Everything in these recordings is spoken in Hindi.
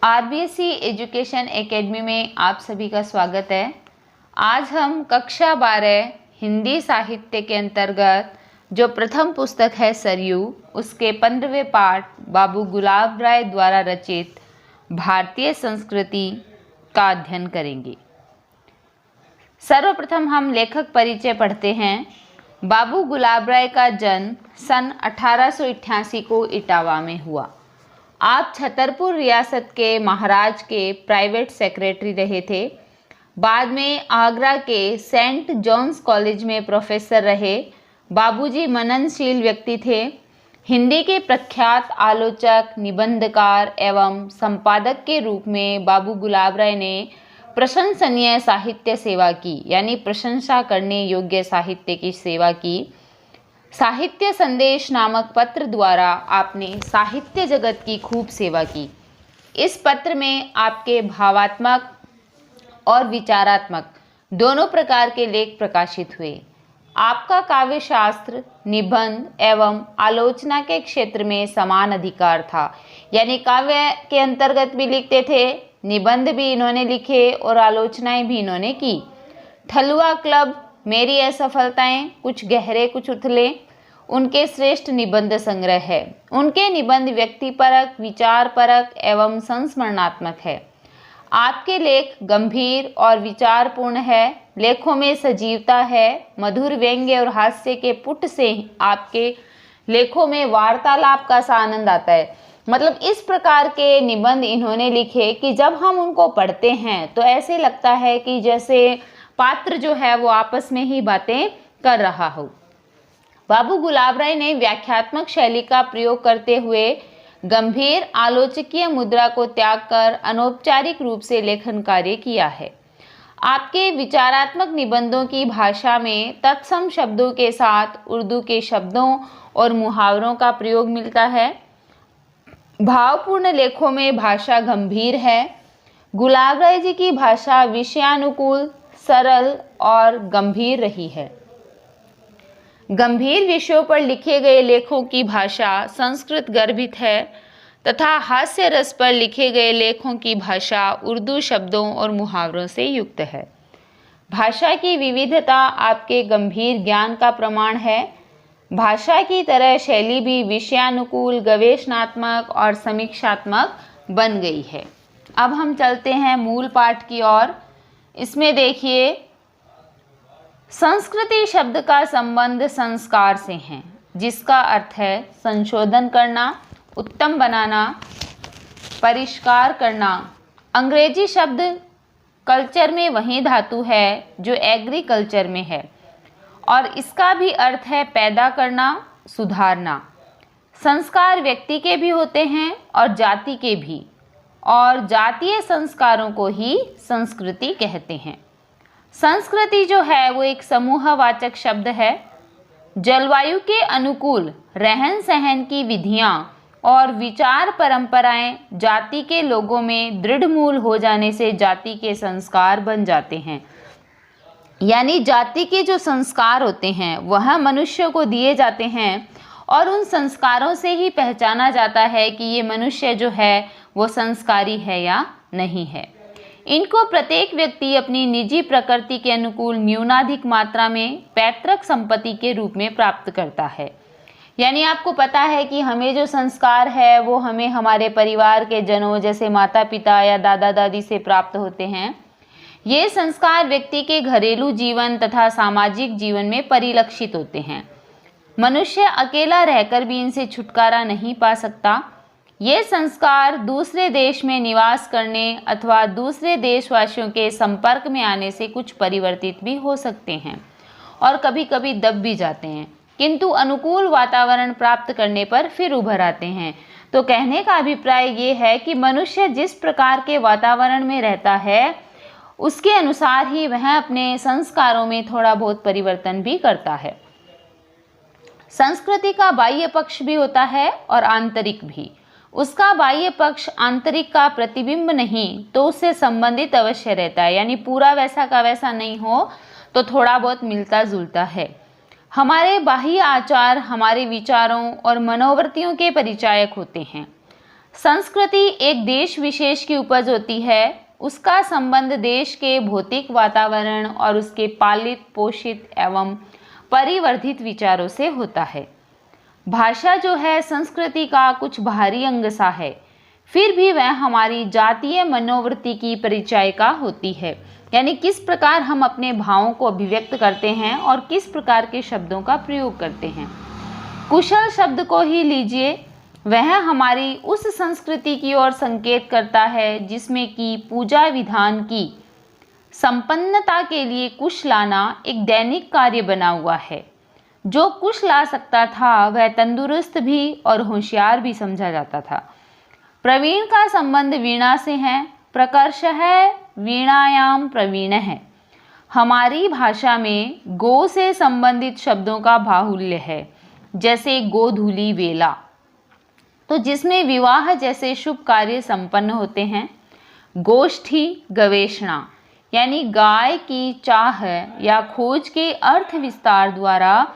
आरबीएससी एजुकेशन एकेडमी में आप सभी का स्वागत है। आज हम कक्षा 12 हिंदी साहित्य के अंतर्गत जो प्रथम पुस्तक है सरयू, उसके 15वें पाठ बाबू गुलाब राय द्वारा रचित भारतीय संस्कृति का अध्ययन करेंगे। सर्वप्रथम हम लेखक परिचय पढ़ते हैं। बाबू गुलाब राय का जन्म सन 1888 को इटावा में हुआ। आप छतरपुर रियासत के महाराज के प्राइवेट सेक्रेटरी रहे थे। बाद में आगरा के सेंट जॉन्स कॉलेज में प्रोफेसर रहे। बाबूजी मननशील व्यक्ति थे। हिंदी के प्रख्यात आलोचक, निबंधकार एवं संपादक के रूप में बाबू गुलाब राय ने प्रशंसनीय साहित्य सेवा की, यानी प्रशंसा करने योग्य साहित्य की सेवा की। साहित्य संदेश नामक पत्र द्वारा आपने साहित्य जगत की खूब सेवा की। इस पत्र में आपके भावात्मक और विचारात्मक दोनों प्रकार के लेख प्रकाशित हुए। आपका काव्य शास्त्र, निबंध एवं आलोचना के क्षेत्र में समान अधिकार था, यानी काव्य के अंतर्गत भी लिखते थे, निबंध भी इन्होंने लिखे और आलोचनाएं भी इन्होंने की। ठलुआ क्लब, मेरी असफलताएं, कुछ गहरे कुछ उथले, उनके श्रेष्ठ निबंध संग्रह है। उनके निबंध व्यक्तिपरक, विचारपरक एवं संस्मरणात्मक है। आपके लेख गंभीर और विचारपूर्ण है। लेखों में सजीवता है। मधुर व्यंग्य और हास्य के पुट से आपके लेखों में वार्तालाप का सा आनंद आता है। मतलब इस प्रकार के निबंध इन्होंने लिखे कि जब हम उनको पढ़ते हैं तो ऐसे लगता है कि जैसे पात्र जो है वो आपस में ही बातें कर रहा हो। बाबू गुलाब राय ने व्याख्यात्मक शैली का प्रयोग करते हुए गंभीर आलोचकीय मुद्रा को त्याग कर अनौपचारिक रूप से लेखन कार्य किया है। आपके विचारात्मक निबंधों की भाषा में तत्सम शब्दों के साथ उर्दू के शब्दों और मुहावरों का प्रयोग मिलता है। भावपूर्ण लेखों में भाषा गंभीर है। गुलाब राय जी की भाषा विषयानुकूल, सरल और गंभीर रही है। गंभीर विषयों पर लिखे गए लेखों की भाषा संस्कृत गर्भित है तथा हास्य रस पर लिखे गए लेखों की भाषा उर्दू शब्दों और मुहावरों से युक्त है। भाषा की विविधता आपके गंभीर ज्ञान का प्रमाण है। भाषा की तरह शैली भी विषयानुकूल, गवेषणात्मक और समीक्षात्मक बन गई है। अब हम चलते हैं मूल पाठ की ओर। इसमें देखिए, संस्कृति शब्द का संबंध संस्कार से है, जिसका अर्थ है संशोधन करना, उत्तम बनाना, परिष्कार करना। अंग्रेजी शब्द कल्चर में वही धातु है जो एग्रीकल्चर में है और इसका भी अर्थ है पैदा करना, सुधारना। संस्कार व्यक्ति के भी होते हैं और जाति के भी, और जातीय संस्कारों को ही संस्कृति कहते हैं। संस्कृति जो है वो एक समूहवाचक शब्द है। जलवायु के अनुकूल रहन सहन की विधियां और विचार परंपराएं जाति के लोगों में दृढ़ मूल हो जाने से जाति के संस्कार बन जाते हैं। यानी जाति के जो संस्कार होते हैं वह मनुष्य को दिए जाते हैं और उन संस्कारों से ही पहचाना जाता है कि ये मनुष्य जो है वो संस्कारी है या नहीं है। इनको प्रत्येक व्यक्ति अपनी निजी प्रकृति के अनुकूल न्यूनाधिक मात्रा में पैतृक संपत्ति के रूप में प्राप्त करता है। यानी आपको पता है कि हमें जो संस्कार है वो हमें हमारे परिवार के जनों जैसे माता पिता या दादा दादी से प्राप्त होते हैं। ये संस्कार व्यक्ति के घरेलू जीवन तथा सामाजिक जीवन में परिलक्षित होते हैं। मनुष्य अकेला रहकर भी इनसे छुटकारा नहीं पा सकता। ये संस्कार दूसरे देश में निवास करने अथवा दूसरे देशवासियों के संपर्क में आने से कुछ परिवर्तित भी हो सकते हैं और कभी कभी दब भी जाते हैं, किंतु अनुकूल वातावरण प्राप्त करने पर फिर उभर आते हैं। तो कहने का अभिप्राय ये है कि मनुष्य जिस प्रकार के वातावरण में रहता है उसके अनुसार ही वह अपने संस्कारों में थोड़ा बहुत परिवर्तन भी करता है। संस्कृति का बाह्य पक्ष भी होता है और आंतरिक भी। उसका बाह्य पक्ष आंतरिक का प्रतिबिंब नहीं तो उससे संबंधित अवश्य रहता है, यानी पूरा वैसा का वैसा नहीं हो तो थोड़ा बहुत मिलता जुलता है। हमारे बाह्य आचार हमारे विचारों और मनोवृत्तियों के परिचायक होते हैं। संस्कृति एक देश विशेष की उपज होती है। उसका संबंध देश के भौतिक वातावरण और उसके पालित, पोषित एवं परिवर्धित विचारों से होता है। भाषा जो है संस्कृति का कुछ बाहरी अंग सा है, फिर भी वह हमारी जातीय मनोवृत्ति की परिचायिका होती है। यानी किस प्रकार हम अपने भावों को अभिव्यक्त करते हैं और किस प्रकार के शब्दों का प्रयोग करते हैं। कुशल शब्द को ही लीजिए, वह हमारी उस संस्कृति की ओर संकेत करता है जिसमें कि पूजा विधान की संपन्नता के लिए कुश लाना एक दैनिक कार्य बना हुआ है। जो कुश ला सकता था वह तंदुरुस्त भी और होशियार भी समझा जाता था। प्रवीण का संबंध वीणा से है। प्रकर्षः वीणायाम प्रवीण है। हमारी भाषा में गो से संबंधित शब्दों का बाहुल्य है, जैसे गोधूली वेला, तो जिसमें विवाह जैसे शुभ कार्य संपन्न होते हैं। गोष्ठी गवेषणा, यानी गाय की चाह या खोज के अर्थ विस्तार द्वारा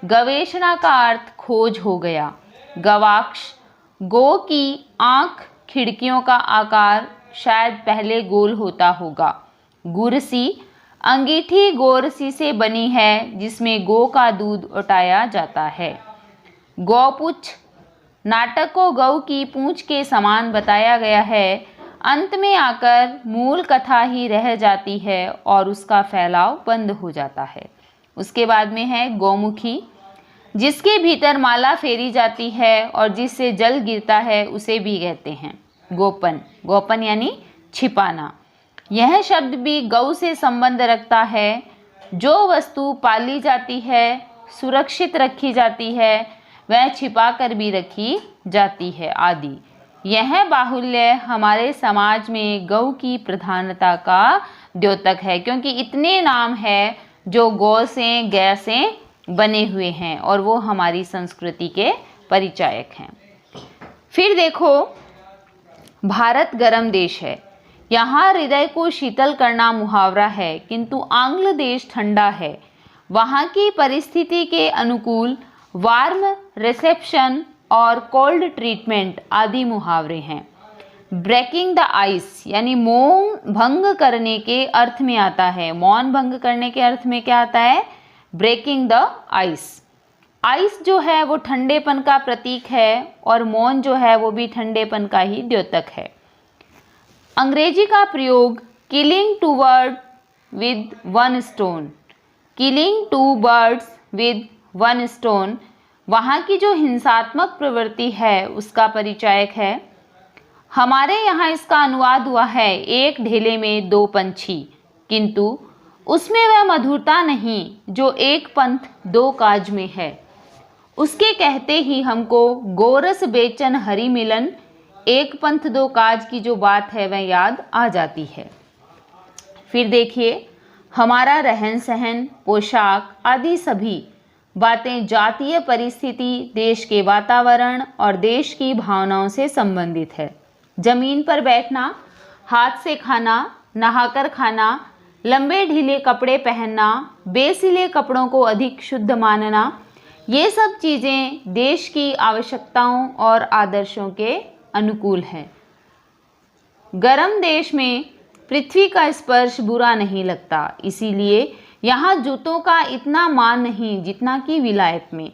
गवेषणा का अर्थ खोज हो गया। गवाक्ष, गो की आँख, खिड़कियों का आकार शायद पहले गोल होता होगा। गुरसी, अंगीठी गोरसी से बनी है जिसमें गो का दूध उठाया जाता है। गौपुच्छ, नाटक को गौ की पूंछ के समान बताया गया है। अंत में आकर मूल कथा ही रह जाती है और उसका फैलाव बंद हो जाता है। उसके बाद में है गौमुखी, जिसके भीतर माला फेरी जाती है और जिससे जल गिरता है उसे भी कहते हैं गोपन। गोपन यानी छिपाना। यह शब्द भी गौ से संबंध रखता है। जो वस्तु पाली जाती है, सुरक्षित रखी जाती है, वह छिपा कर भी रखी जाती है आदि। यह बाहुल्य हमारे समाज में गौ की प्रधानता का द्योतक है, क्योंकि इतने नाम है जो गौ से, गाय से बने हुए हैं और वो हमारी संस्कृति के परिचायक हैं। फिर देखो, भारत गर्म देश है। यहाँ हृदय को शीतल करना मुहावरा है, किंतु आंग्ल देश ठंडा है। वहाँ की परिस्थिति के अनुकूल वार्म रिसेप्शन और कोल्ड ट्रीटमेंट आदि मुहावरे हैं। ब्रेकिंग द आइस यानी मौन भंग करने के अर्थ में आता है। मौन भंग करने के अर्थ में क्या आता है? Breaking the ice. आइस जो है वो ठंडेपन का प्रतीक है और मौन जो है वो भी ठंडेपन का ही द्योतक है। अंग्रेजी का प्रयोग killing two bird with one stone, killing two birds with one stone, वहाँ की जो हिंसात्मक प्रवृत्ति है उसका परिचायक है। हमारे यहाँ इसका अनुवाद हुआ है एक ढेले में दो पंछी, किंतु उसमें वह मधुरता नहीं जो एक पंथ दो काज में है। उसके कहते ही हमको गोरस बेचन हरि मिलन, एक पंथ दो काज की जो बात है वह याद आ जाती है। फिर देखिए, हमारा रहन सहन, पोशाक आदि सभी बातें जातीय परिस्थिति, देश के वातावरण और देश की भावनाओं से संबंधित है। जमीन पर बैठना, हाथ से खाना, नहाकर खाना, लंबे ढीले कपड़े पहनना, बेसिले कपड़ों को अधिक शुद्ध मानना, ये सब चीज़ें देश की आवश्यकताओं और आदर्शों के अनुकूल हैं। गर्म देश में पृथ्वी का स्पर्श बुरा नहीं लगता, इसीलिए यहाँ जूतों का इतना मान नहीं जितना कि विलायत में।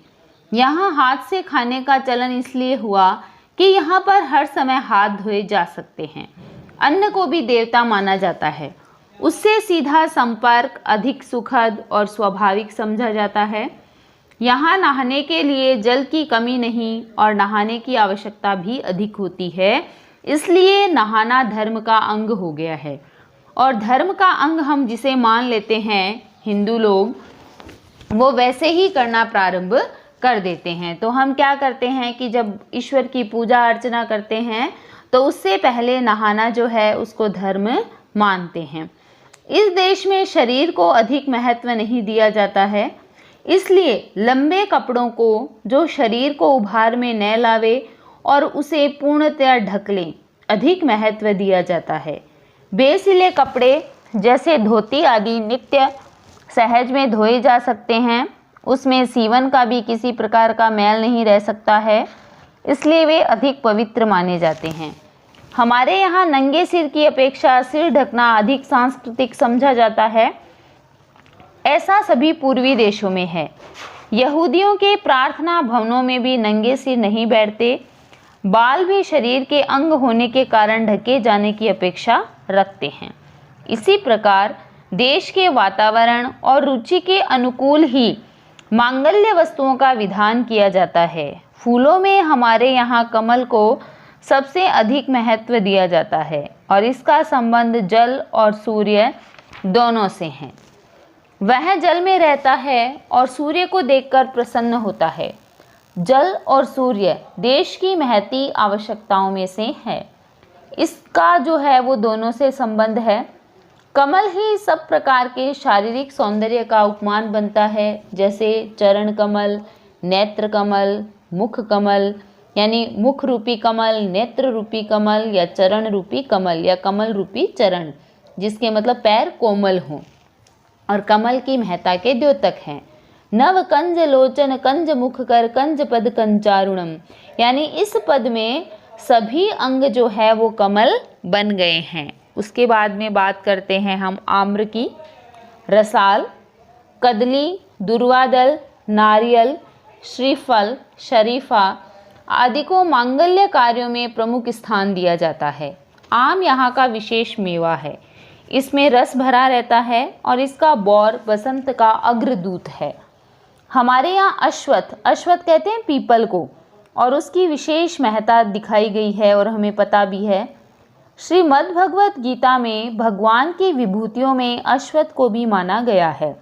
यहाँ हाथ से खाने का चलन इसलिए हुआ कि यहाँ पर हर समय हाथ धोए जा सकते हैं। अन्न को भी देवता माना जाता है, उससे सीधा संपर्क अधिक सुखद और स्वाभाविक समझा जाता है। यहाँ नहाने के लिए जल की कमी नहीं और नहाने की आवश्यकता भी अधिक होती है, इसलिए नहाना धर्म का अंग हो गया है। और धर्म का अंग हम जिसे मान लेते हैं हिंदू लोग, वो वैसे ही करना प्रारंभ कर देते हैं। तो हम क्या करते हैं कि जब ईश्वर की पूजा अर्चना करते हैं तो उससे पहले नहाना जो है उसको धर्म मानते हैं। इस देश में शरीर को अधिक महत्व नहीं दिया जाता है, इसलिए लंबे कपड़ों को जो शरीर को उभार में न लावे और उसे पूर्णतया ढक लें, अधिक महत्व दिया जाता है। बेसिले कपड़े जैसे धोती आदि नित्य सहज में धोए जा सकते हैं, उसमें सीवन का भी किसी प्रकार का मैल नहीं रह सकता है। इसलिए वे अधिक पवित्र माने जाते हैं। हमारे यहाँ नंगे सिर की अपेक्षा सिर ढकना अधिक सांस्कृतिक समझा जाता है। ऐसा सभी पूर्वी देशों में है। यहूदियों के प्रार्थना भवनों में भी नंगे सिर नहीं बैठते। बाल भी शरीर के अंग होने के कारण ढके जाने की अपेक्षा रखते हैं। इसी प्रकार देश के वातावरण और रुचि के अनुकूल ही मांगल्य वस्तुओं का विधान किया जाता है। फूलों में हमारे यहाँ कमल को सबसे अधिक महत्व दिया जाता है और इसका संबंध जल और सूर्य दोनों से है। वह जल में रहता है और सूर्य को देखकर प्रसन्न होता है। जल और सूर्य देश की महती आवश्यकताओं में से है। इसका जो है वो दोनों से संबंध है। कमल ही सब प्रकार के शारीरिक सौंदर्य का उपमान बनता है, जैसे चरण कमल, नेत्र कमल, मुख कमल, यानी मुख रूपी कमल, नेत्र रूपी कमल या चरण रूपी कमल या कमल रूपी चरण, जिसके मतलब पैर कोमल हों और कमल की महत्ता के द्योतक हैं। नव कंज लोचन कंज मुख कर कंज पद कंचारुणम, यानी इस पद में सभी अंग जो है वो कमल बन गए हैं। उसके बाद में बात करते हैं हम आम्र की। रसाल, कदली, दुर्वादल, नारियल, श्रीफल, शरीफा आदि को मांगल्य कार्यों में प्रमुख स्थान दिया जाता है। आम यहाँ का विशेष मेवा है। इसमें रस भरा रहता है और इसका बौर बसंत का अग्रदूत है। हमारे यहाँ अश्वत्थ, अश्वत्थ कहते हैं पीपल को, और उसकी विशेष महत्ता दिखाई गई है और हमें पता भी है। श्रीमद् भगवत गीता में भगवान की विभूतियों में अश्वत्थ को भी माना गया है।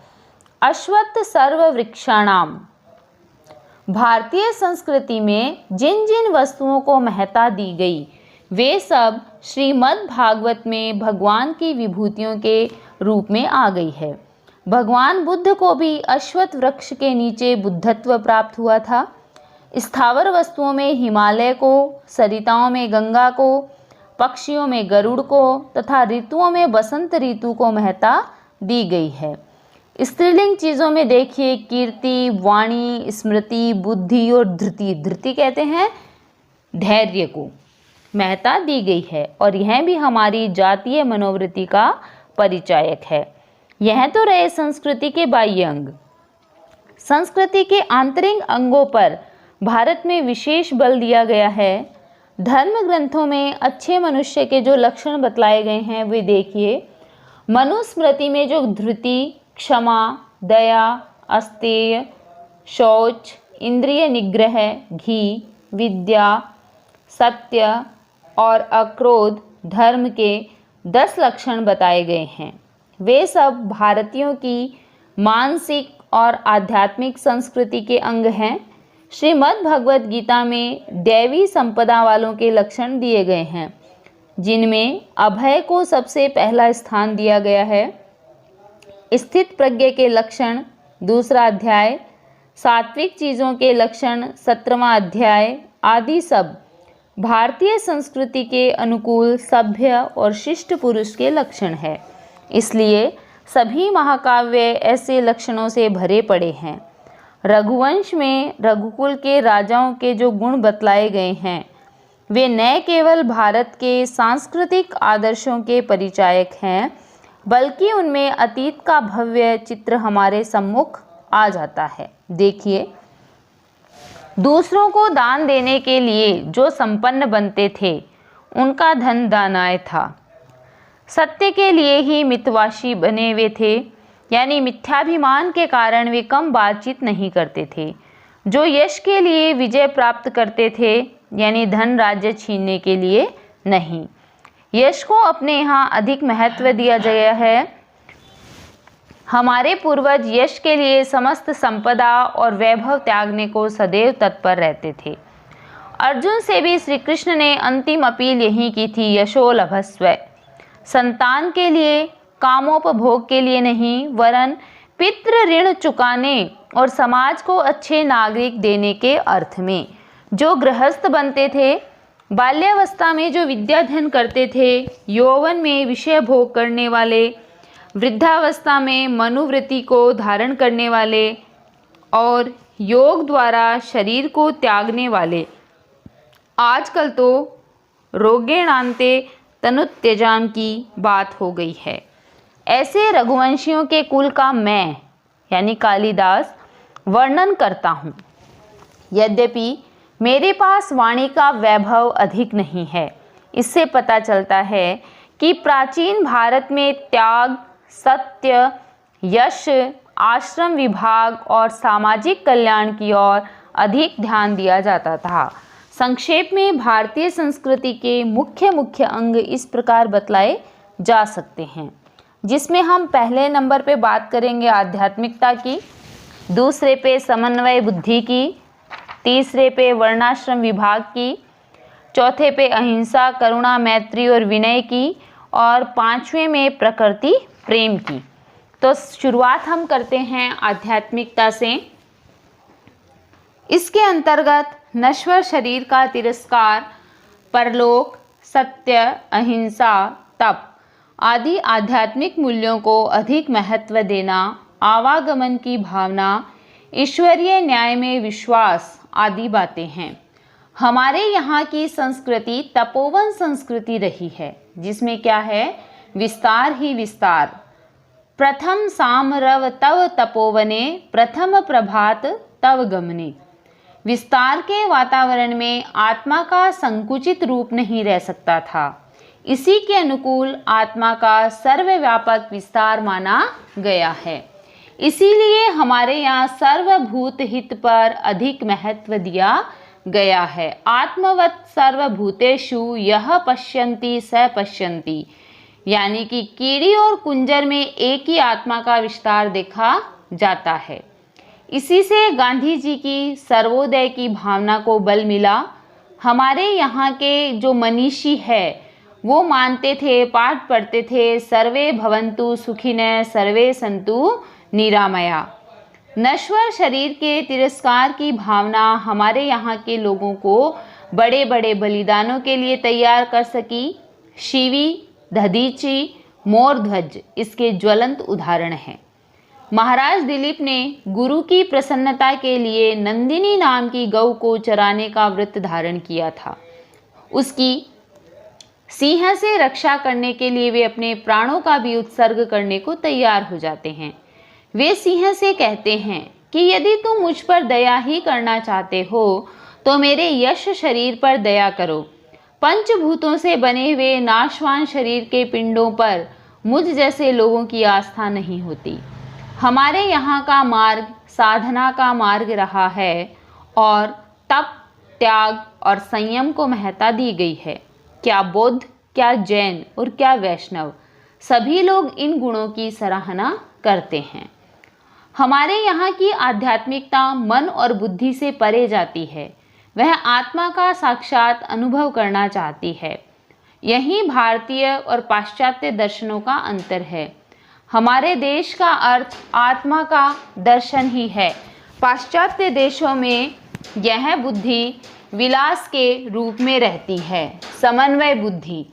अश्वत्थ सर्व वृक्षाणाम। भारतीय संस्कृति में जिन जिन वस्तुओं को महत्ता दी गई वे सब श्रीमद् भागवत में भगवान की विभूतियों के रूप में आ गई है। भगवान बुद्ध को भी अश्वत्थ वृक्ष के नीचे बुद्धत्व प्राप्त हुआ था। स्थावर वस्तुओं में हिमालय को, सरिताओं में गंगा को, पक्षियों में गरुड़ को तथा ऋतुओं में बसंत ऋतु को महत्ता दी गई है। स्त्रीलिंग चीज़ों में देखिए कीर्ति, वाणी, स्मृति, बुद्धि और धृति, धृति कहते हैं धैर्य को, महत्ता दी गई है और यह भी हमारी जातीय मनोवृत्ति का परिचायक है। यह तो रहे संस्कृति के बाह्य अंग। संस्कृति के आंतरिक अंगों पर भारत में विशेष बल दिया गया है। धर्म ग्रंथों में अच्छे मनुष्य के जो लक्षण बतलाए गए हैं वे देखिए। मनुस्मृति में जो धृति, क्षमा, दया, अस्तेय, शौच, इंद्रिय निग्रह, घी, विद्या, सत्य और अक्रोध धर्म के 10 लक्षण बताए गए हैं, वे सब भारतीयों की मानसिक और आध्यात्मिक संस्कृति के अंग हैं। श्रीमद् भगवत गीता में दैवी संपदा वालों के लक्षण दिए गए हैं, जिनमें अभय को सबसे पहला स्थान दिया गया है। स्थित प्रज्ञ के लक्षण 2वां अध्याय, सात्विक चीज़ों के लक्षण 17वां अध्याय आदि सब भारतीय संस्कृति के अनुकूल सभ्य और शिष्ट पुरुष के लक्षण है। इसलिए सभी महाकाव्य ऐसे लक्षणों से भरे पड़े हैं। रघुवंश में रघुकुल के राजाओं के जो गुण बतलाए गए हैं वे न केवल भारत के सांस्कृतिक आदर्शों के परिचायक हैं, बल्कि उनमें अतीत का भव्य चित्र हमारे सम्मुख आ जाता है। देखिए, दूसरों को दान देने के लिए जो संपन्न बनते थे उनका धन दानाय था। सत्य के लिए ही मितवाशी बने हुए थे, यानी मिथ्याभिमान के कारण वे कम बातचीत नहीं करते थे। जो यश के लिए विजय प्राप्त करते थे, यानी धन राज्य छीनने के लिए नहीं। यश को अपने यहाँ अधिक महत्व दिया गया है। हमारे पूर्वज यश के लिए समस्त संपदा और वैभव त्यागने को सदैव तत्पर रहते थे। अर्जुन से भी श्री कृष्ण ने अंतिम अपील यही की थी, यशो लभस्व। संतान के लिए, कामोपभोग के लिए नहीं, वरन पितृ ऋण चुकाने और समाज को अच्छे नागरिक देने के अर्थ में। जो गृहस्थ बनते थे, बाल्यावस्था में जो विद्याध्ययन करते थे, यौवन में विषय भोग करने वाले, वृद्धावस्था में मनुवृत्ति को धारण करने वाले और योग द्वारा शरीर को त्यागने वाले, आजकल तो रोगेणान्ते तनुत्यजाम की बात हो गई है। ऐसे रघुवंशियों के कुल का मैं यानी कालिदास वर्णन करता हूँ। यद्यपि मेरे पास वाणी का वैभव अधिक नहीं है, इससे पता चलता है कि प्राचीन भारत में त्याग, सत्य, यश, आश्रम विभाग और सामाजिक कल्याण की ओर अधिक ध्यान दिया जाता था। संक्षेप में भारतीय संस्कृति के मुख्य मुख्य अंग इस प्रकार बतलाए जा सकते हैं, जिसमें हम पहले नंबर पे बात करेंगे आध्यात्मिकता की, दूसरे पे समन्वय बुद्धि की, तीसरे पे वर्णाश्रम विभाग की, चौथे पे अहिंसा, करुणा, मैत्री और विनय की, और पांचवें में प्रकृति प्रेम की। तो शुरुआत हम करते हैं आध्यात्मिकता से। इसके अंतर्गत नश्वर शरीर का तिरस्कार, परलोक, सत्य, अहिंसा, तप आदि आध्यात्मिक मूल्यों को अधिक महत्व देना, आवागमन की भावना, ईश्वरीय न्याय में विश्वास आदि बातें हैं। हमारे यहाँ की संस्कृति तपोवन संस्कृति रही है, जिसमें क्या है, विस्तार ही विस्तार। प्रथम सामरव तव तपोवने, प्रथम प्रभात तव गमने। विस्तार के वातावरण में आत्मा का संकुचित रूप नहीं रह सकता था। इसी के अनुकूल आत्मा का सर्वव्यापक विस्तार माना गया है। इसीलिए हमारे यहाँ सर्वभूत हित पर अधिक महत्व दिया गया है। आत्मवत् सर्वभूतेषु यह पश्यन्ति स पश्यन्ति, यानी कि कीड़ी और कुंजर में एक ही आत्मा का विस्तार देखा जाता है। इसी से गांधी जी की सर्वोदय की भावना को बल मिला। हमारे यहाँ के जो मनीषी है वो मानते थे, पाठ पढ़ते थे, सर्वे भवन्तु सुखिनः सर्वे सन्तु निरामया। नश्वर शरीर के तिरस्कार की भावना हमारे यहाँ के लोगों को बड़े बड़े बलिदानों के लिए तैयार कर सकी। शिवी, दधीची, मोरध्वज इसके ज्वलंत उदाहरण हैं। महाराज दिलीप ने गुरु की प्रसन्नता के लिए नंदिनी नाम की गौ को चराने का व्रत धारण किया था। उसकी सिंह से रक्षा करने के लिए वे अपने प्राणों का भी उत्सर्ग करने को तैयार हो जाते हैं। वे सिंह से कहते हैं कि यदि तुम मुझ पर दया ही करना चाहते हो तो मेरे यश शरीर पर दया करो। पंचभूतों से बने हुए नाशवान शरीर के पिंडों पर मुझ जैसे लोगों की आस्था नहीं होती। हमारे यहाँ का मार्ग साधना का मार्ग रहा है और तप, त्याग और संयम को महत्ता दी गई है। क्या बौद्ध, क्या जैन और क्या वैष्णव, सभी लोग इन गुणों की सराहना करते हैं। हमारे यहाँ की आध्यात्मिकता मन और बुद्धि से परे जाती है। वह आत्मा का साक्षात अनुभव करना चाहती है। यही भारतीय और पाश्चात्य दर्शनों का अंतर है। हमारे देश का अर्थ आत्मा का दर्शन ही है। पाश्चात्य देशों में यह बुद्धि विलास के रूप में रहती है। समन्वय बुद्धि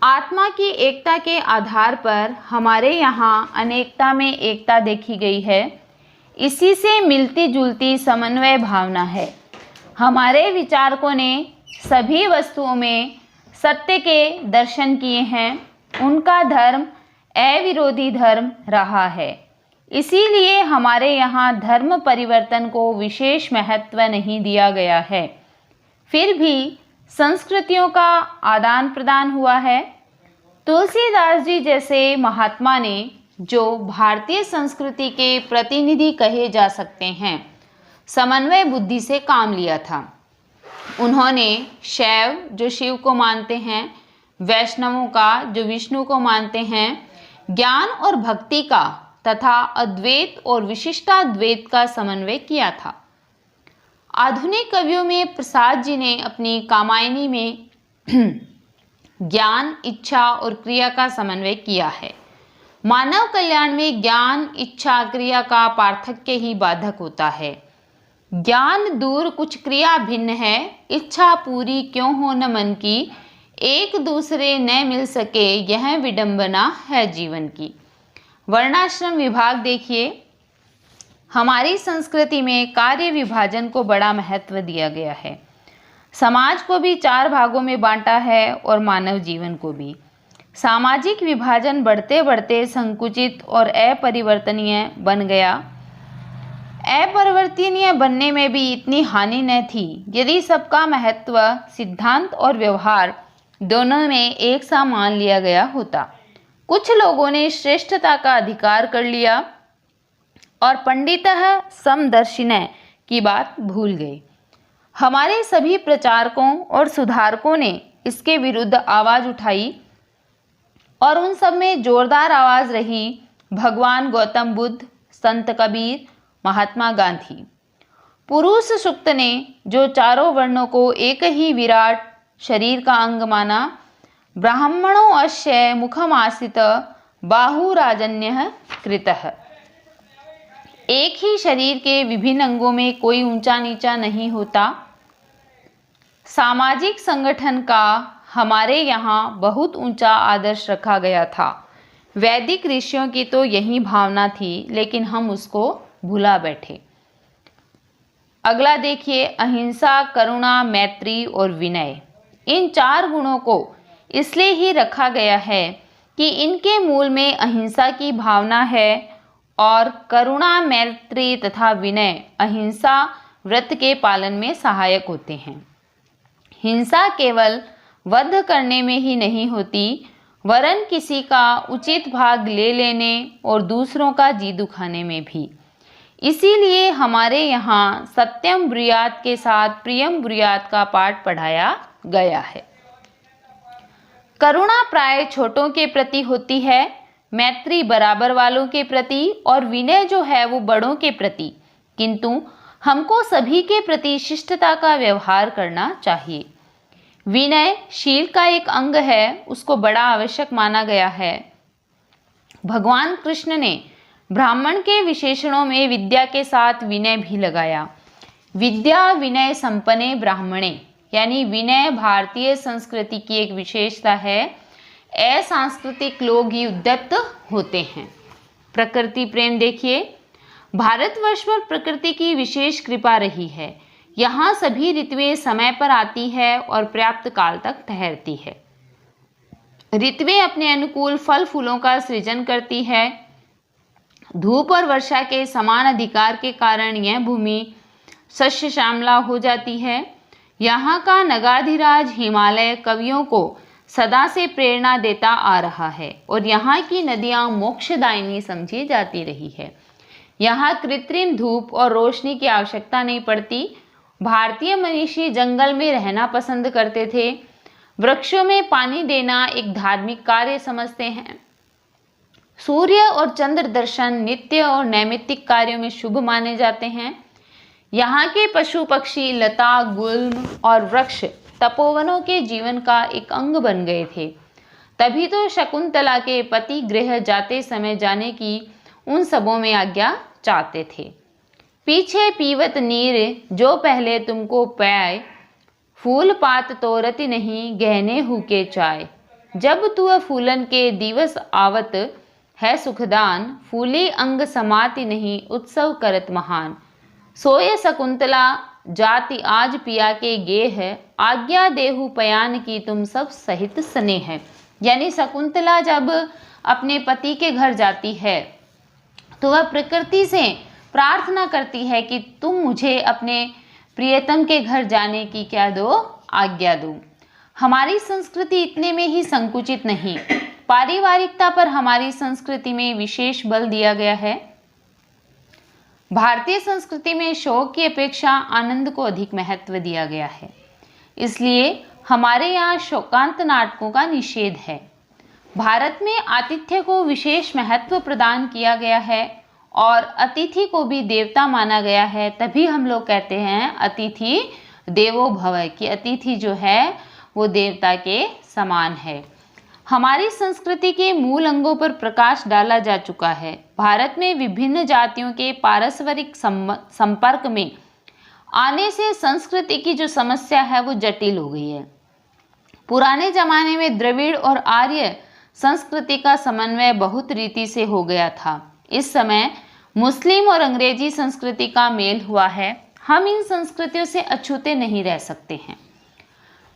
आत्मा की एकता के आधार पर हमारे यहाँ अनेकता में एकता देखी गई है। इसी से मिलती जुलती समन्वय भावना है। हमारे विचारकों ने सभी वस्तुओं में सत्य के दर्शन किए हैं। उनका धर्म अविरोधी धर्म रहा है। इसीलिए हमारे यहाँ धर्म परिवर्तन को विशेष महत्व नहीं दिया गया है। फिर भी संस्कृतियों का आदान प्रदान हुआ है। तुलसीदास जी जैसे महात्मा ने, जो भारतीय संस्कृति के प्रतिनिधि कहे जा सकते हैं, समन्वय बुद्धि से काम लिया था। उन्होंने शैव जो शिव को मानते हैं, वैष्णवों का जो विष्णु को मानते हैं, ज्ञान और भक्ति का तथा अद्वैत और विशिष्टाद्वैत का समन्वय किया था। आधुनिक कवियों में प्रसाद जी ने अपनी कामायनी में ज्ञान, इच्छा और क्रिया का समन्वय किया है। मानव कल्याण में ज्ञान, इच्छा, क्रिया का पार्थक्य ही बाधक होता है। ज्ञान दूर कुछ क्रिया भिन्न है, इच्छा पूरी क्यों हो न मन की, एक दूसरे न मिल सके यह विडंबना है जीवन की। वर्णाश्रम विभाग देखिए, हमारी संस्कृति में कार्य विभाजन को बड़ा महत्व दिया गया है। समाज को भी 4 भागों में बांटा है और मानव जीवन को भी। सामाजिक विभाजन बढ़ते बढ़ते संकुचित और अपरिवर्तनीय बन गया। अपरिवर्तनीय बनने में भी इतनी हानि न थी यदि सबका महत्व, सिद्धांत और व्यवहार दोनों में एक सा मान लिया गया होता। कुछ लोगों ने श्रेष्ठता का अधिकार कर लिया और पंडितः समदर्शिनः की बात भूल गए। हमारे सभी प्रचारकों और सुधारकों ने इसके विरुद्ध आवाज उठाई और उन सब में जोरदार आवाज रही भगवान गौतम बुद्ध, संत कबीर, महात्मा गांधी। पुरुष सूक्त ने जो चारों वर्णों को एक ही विराट शरीर का अंग माना, ब्राह्मणों अस्य मुखमासित बाहुराजन्यः कृतः। एक ही शरीर के विभिन्न अंगों में कोई ऊंचा नीचा नहीं होता। सामाजिक संगठन का हमारे यहाँ बहुत ऊंचा आदर्श रखा गया था। वैदिक ऋषियों की तो यही भावना थी, लेकिन हम उसको भुला बैठे। अगला देखिए, अहिंसा, करुणा, मैत्री और विनय। इन 4 गुणों को इसलिए ही रखा गया है कि इनके मूल में अहिंसा की भावना है और करुणा, मैत्री तथा विनय अहिंसा व्रत के पालन में सहायक होते हैं। हिंसा केवल वध करने में ही नहीं होती, वरन किसी का उचित भाग ले लेने और दूसरों का जी दुखाने में भी। इसीलिए हमारे यहाँ सत्यम ब्रूयात के साथ प्रियम ब्रूयात का पाठ पढ़ाया गया है। करुणा प्राय छोटों के प्रति होती है, मैत्री बराबर वालों के प्रति और विनय जो है वो बड़ों के प्रति। किंतु हमको सभी के प्रति शिष्टता का व्यवहार करना चाहिए। विनय शील का एक अंग है, उसको बड़ा आवश्यक माना गया है। भगवान कृष्ण ने ब्राह्मण के विशेषणों में विद्या के साथ विनय भी लगाया। विद्या विनय संपन्ने ब्राह्मणे, यानी विनय भारतीय संस्कृति की एक विशेषता है। असांस्कृतिक लोग ही उद्यत होते हैं। प्रकृति प्रेम देखिए, भारतवर्ष पर प्रकृति की विशेष कृपा रही है। यहाँ सभी ऋतुएं समय पर आती है और पर्याप्त काल तक ठहरती है। ऋतुएं अपने अनुकूल फल फूलों का सृजन करती है। धूप और वर्षा के समान अधिकार के कारण यह भूमि शस्य श्यामला हो जाती है। यहाँ का नगाधिराज हिमालय कवियों को सदा से प्रेरणा देता आ रहा है और यहाँ की नदियाँ मोक्षदायिनी समझी जाती रही है। यहाँ कृत्रिम धूप और रोशनी की आवश्यकता नहीं पड़ती। भारतीय मनीषी जंगल में रहना पसंद करते थे। वृक्षों में पानी देना एक धार्मिक कार्य समझते हैं। सूर्य और चंद्र दर्शन नित्य और नैमित्तिक कार्यों में शुभ माने जाते हैं। यहाँ के पशु पक्षी, लता, गुल्म और वृक्ष तपोवनों के जीवन का एक अंग बन गए थे। तभी तो शकुंतला के पति गृह जाते समय जाने की उन सबों में आज्ञा चाहते थे। पीछे पीवत नीर जो पहले तुमको पाए, फूल पात तोरति नहीं गहने हुके चाय। जब तुअ फूलन के दिवस आवत है सुखदान, फूली अंग समाति नहीं उत्सव करत महान। सोय शकुंतला जाति आज पिया के गे है, आज्ञा देहु पयान की तुम सब सहित स्नेह। यानी शकुंतला जब अपने पति के घर जाती है तो वह प्रकृति से प्रार्थना करती है कि तुम मुझे अपने प्रियतम के घर जाने की क्या दो, आज्ञा दो। हमारी संस्कृति इतने में ही संकुचित नहीं, पारिवारिकता पर हमारी संस्कृति में विशेष बल दिया गया है। भारतीय संस्कृति में शोक की अपेक्षा आनंद को अधिक महत्व दिया गया है। इसलिए हमारे यहाँ शोकांत नाटकों का निषेध है। भारत में आतिथ्य को विशेष महत्व प्रदान किया गया है और अतिथि को भी देवता माना गया है। तभी हम लोग कहते हैं अतिथि देवो भव, कि अतिथि जो है वो देवता के समान है। हमारी संस्कृति के मूल अंगों पर प्रकाश डाला जा चुका है। भारत में विभिन्न जातियों के पारस्परिक संपर्क में आने से संस्कृति की जो समस्या है वो जटिल हो गई है। पुराने जमाने में द्रविड़ और आर्य संस्कृति का समन्वय बहुत रीति से हो गया था। इस समय मुस्लिम और अंग्रेजी संस्कृति का मेल हुआ है। हम इन संस्कृतियों से अछूते नहीं रह सकते हैं।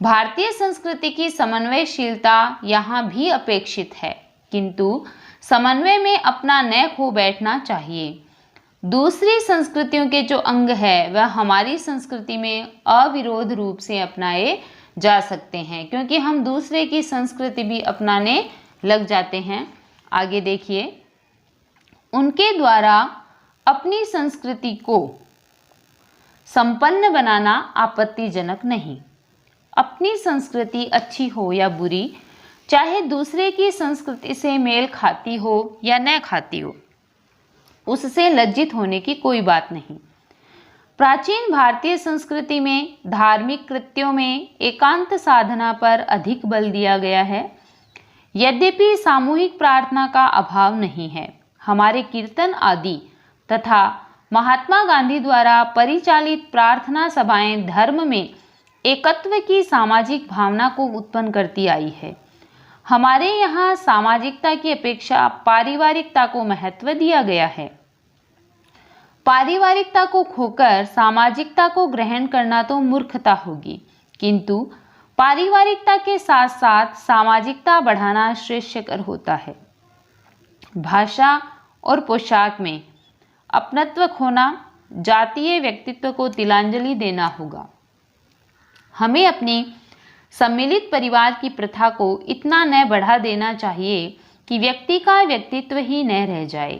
भारतीय संस्कृति की समन्वयशीलता यहाँ भी अपेक्षित है, किंतु समन्वय में अपना न खो बैठना चाहिए। दूसरी संस्कृतियों के जो अंग है वह हमारी संस्कृति में अविरोध रूप से अपनाए जा सकते हैं, क्योंकि हम दूसरे की संस्कृति भी अपनाने लग जाते हैं। आगे देखिए, उनके द्वारा अपनी संस्कृति को संपन्न बनाना आपत्तिजनक नहीं। अपनी संस्कृति अच्छी हो या बुरी, चाहे दूसरे की संस्कृति से मेल खाती हो या न खाती हो, उससे लज्जित होने की कोई बात नहीं। प्राचीन भारतीय संस्कृति में धार्मिक कृत्यों में एकांत साधना पर अधिक बल दिया गया है। यद्यपि सामूहिक प्रार्थना का अभाव नहीं है, हमारे कीर्तन आदि तथा महात्मा गांधी द्वारा परिचालित प्रार्थना सभाएं धर्म में एकत्व की सामाजिक भावना को उत्पन्न करती आई है। हमारे यहाँ सामाजिकता की अपेक्षा पारिवारिकता को महत्व दिया गया है। पारिवारिकता को खोकर सामाजिकता को ग्रहण करना तो मूर्खता होगी, किंतु पारिवारिकता के साथ साथ सामाजिकता बढ़ाना श्रेयस्कर होता है। भाषा और पोशाक में अपनत्व खोना, जातीय व्यक्तित्व को तिलांजलि देना होगा। हमें अपनी सम्मिलित परिवार की प्रथा को इतना न बढ़ा देना चाहिए कि व्यक्ति का व्यक्तित्व ही न रह जाए।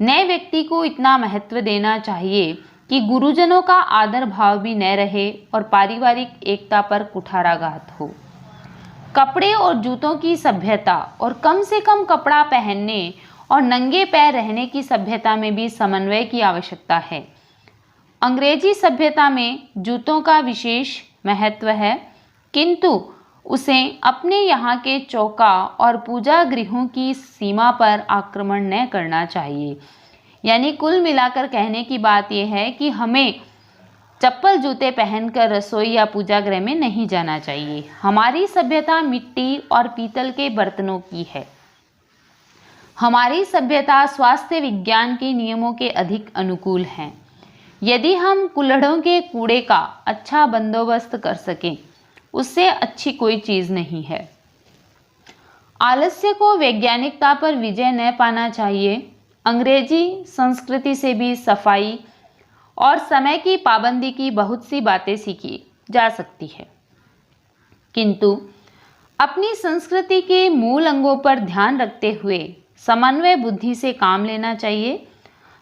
नए व्यक्ति को इतना महत्व देना चाहिए कि गुरुजनों का आदर भाव भी न रहे और पारिवारिक एकता पर कुठाराघात हो। कपड़े और जूतों की सभ्यता और कम से कम कपड़ा पहनने और नंगे पैर रहने की सभ्यता में भी समन्वय की आवश्यकता है। अंग्रेजी सभ्यता में जूतों का विशेष महत्व है, किंतु उसे अपने यहाँ के चौका और पूजा गृहों की सीमा पर आक्रमण न करना चाहिए। यानी कुल मिलाकर कहने की बात यह है कि हमें चप्पल जूते पहनकर रसोई या पूजा गृह में नहीं जाना चाहिए। हमारी सभ्यता मिट्टी और पीतल के बर्तनों की है। हमारी सभ्यता स्वास्थ्य विज्ञान के नियमों के अधिक अनुकूल है। यदि हम कुल्हड़ों के कूड़े का अच्छा बंदोबस्त कर सकें, उससे अच्छी कोई चीज़ नहीं है। आलस्य को वैज्ञानिकता पर विजय न पाना चाहिए। अंग्रेजी संस्कृति से भी सफाई और समय की पाबंदी की बहुत सी बातें सीखी जा सकती है, किंतु अपनी संस्कृति के मूल अंगों पर ध्यान रखते हुए समन्वय बुद्धि से काम लेना चाहिए।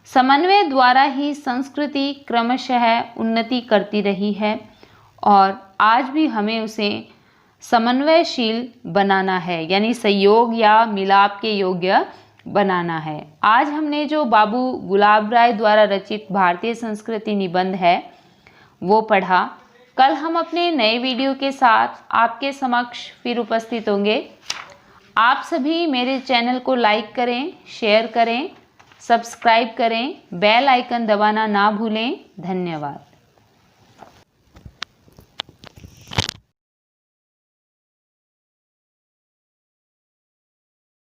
समन्वय द्वारा ही संस्कृति क्रमशः उन्नति करती रही है और आज भी हमें उसे समन्वयशील बनाना है, यानी सहयोग या मिलाप के योग्य बनाना है। आज हमने जो बाबू गुलाब राय द्वारा रचित भारतीय संस्कृति निबंध है वो पढ़ा। कल हम अपने नए वीडियो के साथ आपके समक्ष फिर उपस्थित होंगे। आप सभी मेरे चैनल को लाइक करें, शेयर करें, सब्सक्राइब करें, बेल आइकन दबाना ना भूलें। धन्यवाद।